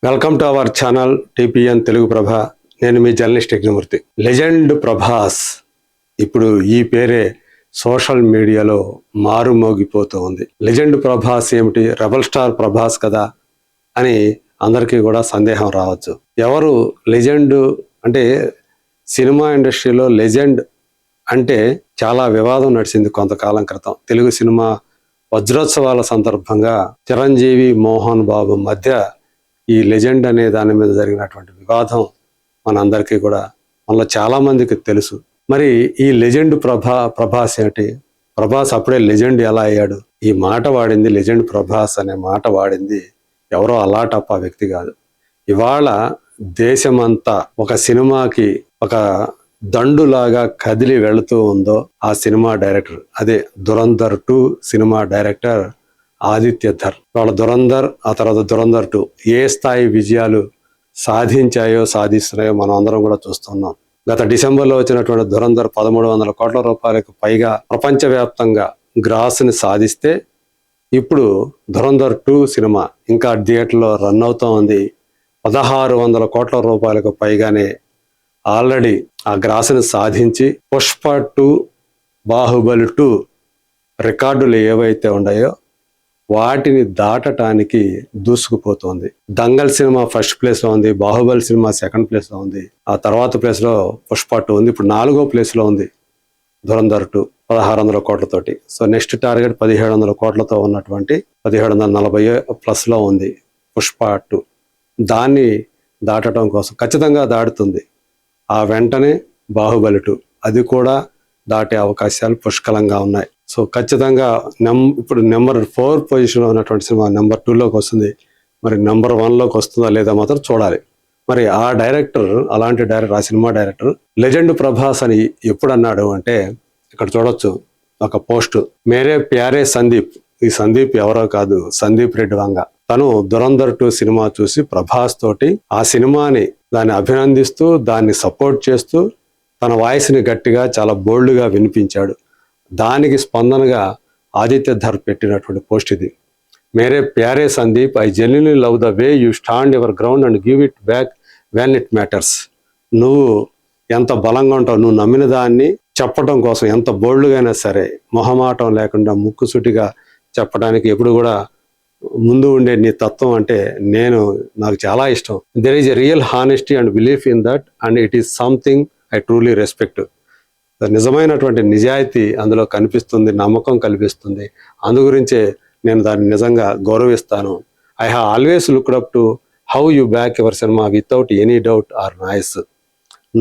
Welcome to our channel TPN Telugu Prabha. నేను మీ journalist Yagnamurthy. Legend Prabhas ఇప్పుడు ఈ పేరే సోషల్ మీడియాలో మారుమోగిపోతూ ఉంది. లెజెండ్ ప్రభాస్ ఏమిటి, రెబల్ స్టార్ ప్రభాస్ కదా అని అందరికీ కూడా సందేహం రావచ్చు. ఎవరు లెజెండ్ అంటే, సినిమా ఇండస్ట్రీలో లెజెండ్ అంటే చాలా వివాదం నడిచింది కొంతకాలం క్రితం. తెలుగు సినిమా వజ్రోత్సవాల సందర్భంగా చిరంజీవి మోహన్ బాబు మధ్య ఈ లెజెండ్ అనే దాని మీద జరిగినటువంటి వివాదం మనందరికీ కూడా, మనలో చాలా మందికి తెలుసు. మరి ఈ లెజెండ్ ప్రభాస్ ఏంటి, ప్రభాస్ అప్పుడే లెజెండ్ ఎలా అయ్యాడు? ఈ మాట వాడింది, లెజెండ్ ప్రభాస్ అనే మాట వాడింది ఎవరో అలాటప్ప వ్యక్తి కాదు. ఇవాళ దేశమంతా ఒక సినిమాకి ఒక దండులాగా కదిలి వెళుతూ ఉందో ఆ సినిమా డైరెక్టర్, అదే ధురంధర్ 2 సినిమా డైరెక్టర్ ఆదిత్య ధర్. వాళ్ళ ధురంధర్, ఆ తర్వాత ధురంధర్ 2 ఏ స్థాయి విజయాలు సాధిస్తున్నాయో మనం అందరం కూడా చూస్తున్నాం. గత డిసెంబర్లో వచ్చినటువంటి ధురంధర్ 1300 కోట్ల రూపాయలకు పైగా ప్రపంచవ్యాప్తంగా గ్రాస్ని సాధిస్తే, ఇప్పుడు ధురంధర్ 2 సినిమా ఇంకా థియేటర్లో రన్ అవుతూ ఉంది. 1600 కోట్ల రూపాయలకు పైగానే ఆల్రెడీ ఆ గ్రాస్ని సాధించి పుష్ప 2, బాహుబలి 2 రికార్డులు ఏవైతే ఉన్నాయో వాటిని దాటటానికి దూసుకుపోతుంది. దంగల్ సినిమా ఫస్ట్ ప్లేస్లో ఉంది, బాహుబలి సినిమా సెకండ్ ప్లేస్లో ఉంది, ఆ తర్వాత ప్లేస్లో పుష్ప 2 ఉంది, ఇప్పుడు 4వ ప్లేస్లో ఉంది ధురంధర్ 2 1600 కోట్లతోటి. సో నెక్స్ట్ టార్గెట్ 1700 కోట్లతో ఉన్నటువంటి 1740+ ఉంది పుష్ప 2. దాన్ని దాటడం కోసం ఖచ్చితంగా దాటుతుంది. ఆ వెంటనే బాహుబలి 2 అది కూడా దాటే అవకాశాలు పుష్కలంగా ఉన్నాయి. సో ఖచ్చితంగా ఇప్పుడు నెంబర్ 4 పొజిషన్లో ఉన్నటువంటి సినిమా నెంబర్ 2లోకి వస్తుంది. మరి నెంబర్ 1లోకి వస్తుందా లేదా మాత్రం చూడాలి. మరి ఆ డైరెక్టర్, అలాంటి డైరెక్టర్, ఆ సినిమా డైరెక్టర్ లెజెండ్ ప్రభాస్ అని ఎప్పుడు అన్నాడు అంటే, ఇక్కడ చూడొచ్చు ఒక పోస్ట్. మేరే ప్యారే సందీప్. ఈ సందీప్ ఎవరో కాదు, సందీప్ రెడ్డి వంగ. తను ధురంధర్ 2 సినిమా చూసి ప్రభాస్ తోటి ఆ సినిమాని దాన్ని అభినందిస్తూ, దాన్ని సపోర్ట్ చేస్తూ తన వాయిస్ని గట్టిగా చాలా బోల్డ్గా వినిపించాడు. దానికి స్పందనగా ఆదిత్య ధర్ పెట్టినటువంటి పోస్ట్ ఇది. మేరే ప్యారే Sandeep, I genuinely love the way you stand your ground and give it back when it matters. నువ్వు ఎంత బలంగా ఉంటావు, నువ్వు నమ్మిన దాన్ని చెప్పడం కోసం ఎంత బోల్డ్గా అయినా సరే మొహమాటం లేకుండా ముక్కుసూటిగా చెప్పడానికి ఎప్పుడు కూడా ముందు ఉండే నీ తత్వం అంటే నాకు చాలా ఇష్టం. There is a real honesty and belief in that and it is something I truly respect. నిజమైనటువంటి నిజాయితీ అందులో కనిపిస్తుంది, నమ్మకం కల్పిస్తుంది. అందు గురించే నేను దాన్ని నిజంగా గౌరవిస్తాను. I have always looked up to how you back your cinema without any doubt or noise.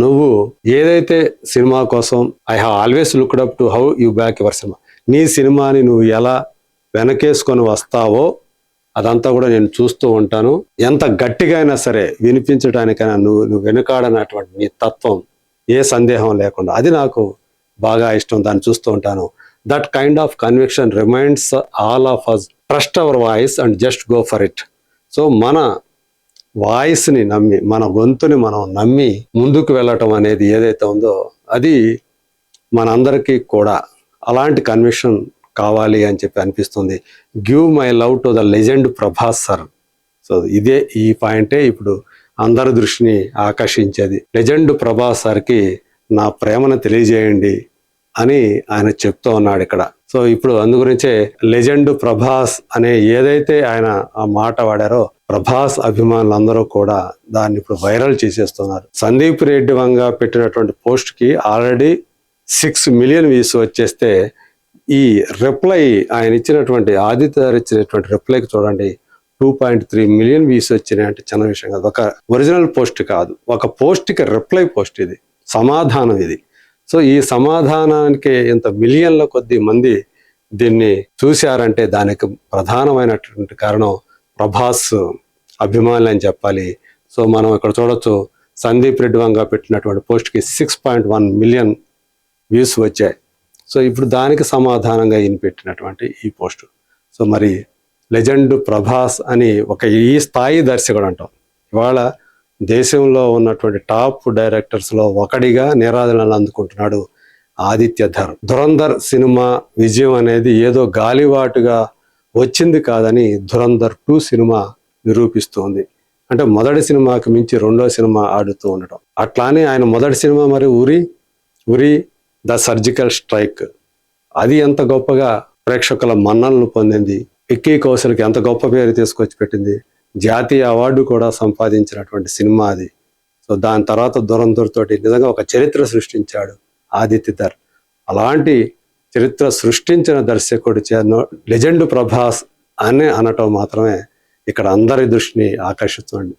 నువ్వు ఏదైతే సినిమా కోసం I have always looked up to how you back your cinema, నీ సినిమాని నువ్వు ఎలా వెనకేసుకొని వస్తావో అదంతా కూడా నేను చూస్తూ ఉంటాను. ఎంత గట్టిగా అయినా సరే వినిపించడానికైనా నువ్వు వెనుకాడనటువంటి నీ తత్వం ఏ సందేహం లేకుండా, అది నాకు బాగా ఇష్టం. దాన్ని చూస్తూ ఉంటాను. That kind of conviction reminds all of us trust our voice and just go for it. So మన వాయిస్ని నమ్మి, మన గొంతుని మనం నమ్మి ముందుకు వెళ్ళటం అనేది ఏదైతే ఉందో అది మనందరికీ కూడా అలాంటి కన్విక్షన్ కావాలి అని చెప్పి అనిపిస్తుంది. Give my love to the legend Prabhas sir. So ఇదే, ఈ పాయింటే ఇప్పుడు అందరి దృష్టిని ఆకర్షించేది. లెజెండ్ ప్రభాస్ సార్కి నా ప్రేమను తెలియజేయండి అని ఆయన చెప్తూ ఉన్నాడు ఇక్కడ. సో ఇప్పుడు అందు గురించే లెజెండ్ ప్రభాస్ అనే ఏదైతే ఆయన ఆ మాట వాడారో, ప్రభాస్ అభిమానులందరూ కూడా దాన్ని ఇప్పుడు వైరల్ చేసేస్తున్నారు. సందీప్ రెడ్డి వంగ పెట్టినటువంటి పోస్ట్కి ఆల్రెడీ 6 మిలియన్ వ్యూస్ వచ్చేస్తే, ఈ రిప్లై ఆయన ఇచ్చినటువంటి ఆదిత్య ఇచ్చినటువంటి రిప్లైకి చూడండి 2.3 మిలియన్ వ్యూస్ వచ్చినాయి. అంటే చిన్న విషయం కాదు. ఒక ఒరిజినల్ పోస్ట్ కాదు, ఒక పోస్ట్కి రిప్లై పోస్ట్ ఇది, సమాధానం ఇది. సో ఈ సమాధానానికి ఇంత మిలియన్ల కొద్ది మంది దీన్ని చూశారంటే దానికి ప్రధానమైనటువంటి కారణం ప్రభాస్ అభిమానులు అని చెప్పాలి. సో మనం ఇక్కడ చూడొచ్చు, సందీప్ రెడ్డి వంగ పెట్టినటువంటి పోస్ట్కి 6.1 మిలియన్ వ్యూస్ వచ్చాయి. సో ఇప్పుడు దానికి సమాధానంగా ఈయన పెట్టినటువంటి ఈ పోస్ట్. సో మరి లెజెండ్ ప్రభాస్ అని ఈ స్థాయి దర్శకుడు అంటాం. ఇవాళ దేశంలో ఉన్నటువంటి టాప్ డైరెక్టర్స్లో ఒకడిగా నిరాదరణలు అందుకుంటున్నాడు ఆదిత్య ధర్. ధురంధర్ సినిమా విజయం అనేది ఏదో గాలివాటుగా వచ్చింది కాదని ధురంధర్ 2 సినిమా నిరూపిస్తోంది. అంటే మొదటి సినిమాకి మించి రెండో సినిమా ఆడుతూ ఉండటం. అట్లానే ఆయన మొదటి సినిమా మరి ఉరి ద సర్జికల్ స్ట్రైక్, అది ఎంత గొప్పగా ప్రేక్షకుల మన్ననలు పొందింది. విక్కీ కౌశల్కి ఎంత గొప్ప పేరు తీసుకొచ్చి పెట్టింది. జాతీయ అవార్డు కూడా సంపాదించినటువంటి సినిమా అది. సో దాని తర్వాత దురంధర్ తోటి నిజంగా ఒక చరిత్ర సృష్టించాడు ఆదిత్య. అలాంటి చరిత్ర సృష్టించిన దర్శకుడు లెజెండ్ ప్రభాస్ అని అనటం మాత్రమే ఇక్కడ అందరి దృష్టిని ఆకర్షిస్తుంది.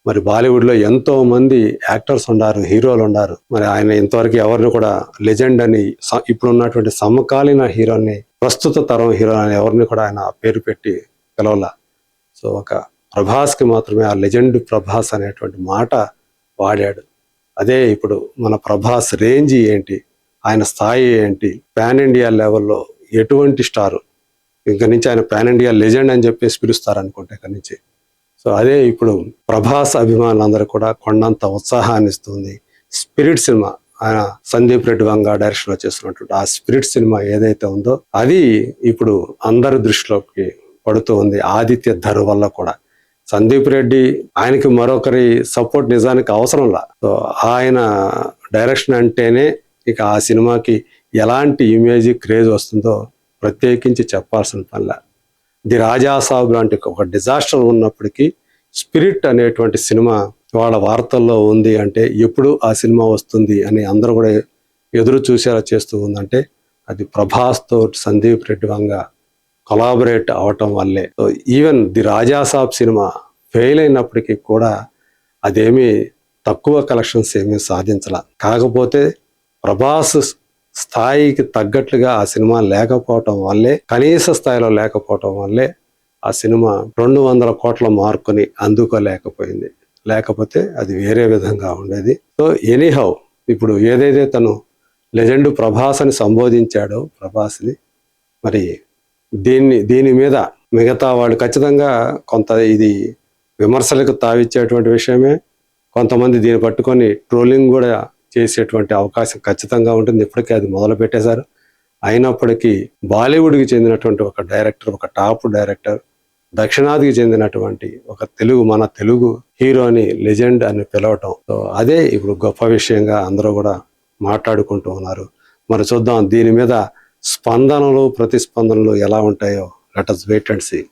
మరి బాలీవుడ్లో ఎంతో మంది యాక్టర్స్ ఉన్నారు, హీరోలు ఉన్నారు. మరి ఆయన ఇంతవరకు ఎవరిని కూడా లెజెండ్ అని, ఇప్పుడు ఉన్నటువంటి సమకాలీన హీరోని, ప్రస్తుత తరం హీరో అని ఎవరిని కూడా ఆయన పేరు పెట్టి పిలవలా. సో ఒక ప్రభాస్కి మాత్రమే ఆ లెజెండ్ ప్రభాస్ అనేటువంటి మాట వాడాడు. అదే ఇప్పుడు మన ప్రభాస్ రేంజ్ ఏంటి, ఆయన స్థాయి ఏంటి, పాన్ ఇండియా లెవెల్లో ఎటువంటి స్టారు, ఇంక నుంచి ఆయన పాన్ ఇండియా లెజెండ్ అని చెప్పేసి పిలుస్తారు అనుకుంటే ఇక్కడి నుంచి. సో అదే ఇప్పుడు ప్రభాస్ అభిమానులందరూ కూడా కొండంత ఉత్సాహాన్ని ఇస్తుంది. స్పిరిట్ సినిమా, ఆయన సందీప్ రెడ్డి వంగ డైరెక్షన్లో చేస్తున్నటువంటి ఆ స్పిరిట్ సినిమా ఏదైతే ఉందో అది ఇప్పుడు అందరి దృష్టిలోకి పడుతూ ఉంది. ఆదిత్య ధర్ వల్ల కూడా సందీప్ రెడ్డి, ఆయనకి మరొకరి సపోర్ట్ నిజానికి అవసరంలా. సో ఆయన డైరెక్షన్ అంటేనే ఇక ఆ సినిమాకి ఎలాంటి ఇమేజ్ క్రేజ్ వస్తుందో ప్రత్యేకించి చెప్పాల్సిన పనిలా. ది రాజాసాబ్ లాంటి ఒక డిజాస్టర్ ఉన్నప్పటికీ స్పిరిట్ అనేటువంటి సినిమా వాళ్ళ వార్తల్లో ఉంది అంటే ఎప్పుడు ఆ సినిమా వస్తుంది అని అందరూ కూడా ఎదురు చూసేలా చేస్తూ ఉందంటే అది ప్రభాస్తో సందీప్ రెడ్డి వంగ కొలాబరేట్ అవటం వల్లే. సో ఈవెన్ ది రాజాసాబ్ సినిమా ఫెయిల్ అయినప్పటికీ కూడా అదేమీ తక్కువ కలెక్షన్స్ ఏమీ సాధించాల. కాకపోతే ప్రభాస్ స్థాయికి తగ్గట్లుగా ఆ సినిమా లేకపోవటం వల్లే, కనీస స్థాయిలో లేకపోవటం వల్లే ఆ సినిమా 200 కోట్ల మార్కుని అందుకోలేకపోయింది. లేకపోతే అది వేరే విధంగా ఉండేది. సో ఎనీహౌ ఇప్పుడు ఏదైతే తను లెజెండ్ ప్రభాస్ అని సంబోధించాడో ప్రభాస్ని, మరి దీని మీద మిగతా వాళ్ళు ఖచ్చితంగా కొంత ఇది విమర్శలకు తావిచ్చేటువంటి విషయమే. కొంతమంది దీన్ని పట్టుకొని ట్రోలింగ్ కూడా చేసేటువంటి అవకాశం ఖచ్చితంగా ఉంటుంది. ఇప్పటికే అది మొదలు పెట్టేశారు. అయినప్పటికీ బాలీవుడ్కి చెందినటువంటి ఒక డైరెక్టర్, ఒక టాప్ డైరెక్టర్, దక్షిణాదికి చెందినటువంటి ఒక మన తెలుగు హీరోని లెజెండ్ అని పిలవటం, అదే ఇప్పుడు గొప్ప విషయంగా అందరూ కూడా మాట్లాడుకుంటూ ఉన్నారు. మరి చూద్దాం దీని మీద స్పందనలు, ప్రతిస్పందనలు ఎలా ఉంటాయో. Let us wait and see.